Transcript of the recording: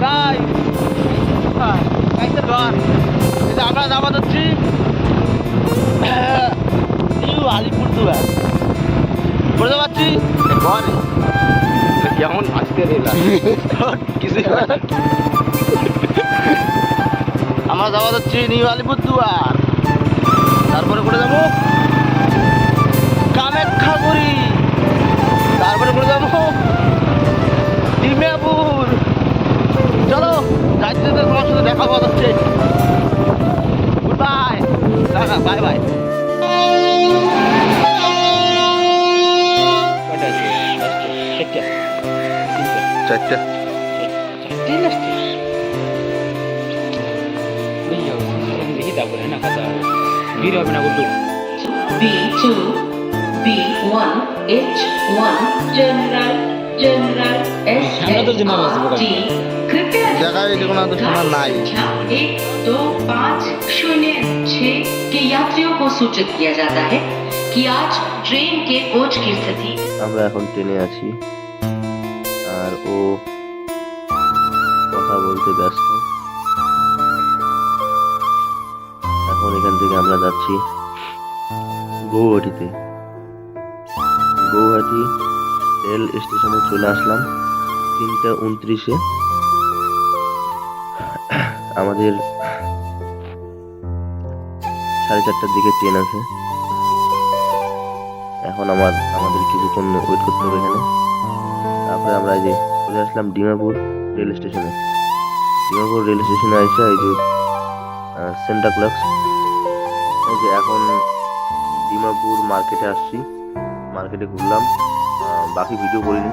Guys গাইসের ঘর এই যে আমরা যাওয়া যাচ্ছি নিউ আলিপুরদুয়ার বুঝতে পারছি ঘরে কেমন আসতে রেলা কিছু আমরা যাওয়া যাচ্ছি নিউ আলিপুরদুয়ার, তারপরে করে যাবো কামাখ্যাগুড়ি, তারপরে করে যাবো ডিমেপুর। চলো যাইতে যেতে তোমার সাথে দেখা পাওয়া যাচ্ছে। Good bye, tata, bye bye. চারটা B2, B1, H1, General, General, SSRT, कृपया জায়গায় দেখো না তো শোনা নাই। संख्या 125006 के यात्रियों को सूचित किया जाता है कि आज ट्रेन के कोच की स्थिति আমরা এখন ট্রেনে আছি আর ও কথা বলতে ব্যস্ত। এখন এখান থেকে আমরা যাচ্ছি গৌহাটিতে। গৌহাটি রেল স্টেশনে চলে আসলাম 3:29-এ। আমাদের 4:30টার দিকে ট্রেন আছে। এখন আমাদের কিছুক্ষণ ওয়েট করতে হবে এখানে। তারপরে আমরা এই যে চলে আসলাম ডিমাপুর রেল স্টেশনে। ডিমাপুর রেল স্টেশনে এসে এই যে সেন্টা ক্লাক্স, এই যে এখন ডিমাপুর মার্কেটে আসছি, মার্কেটে ঘুরলাম, বাকি ভিডিও করিনি।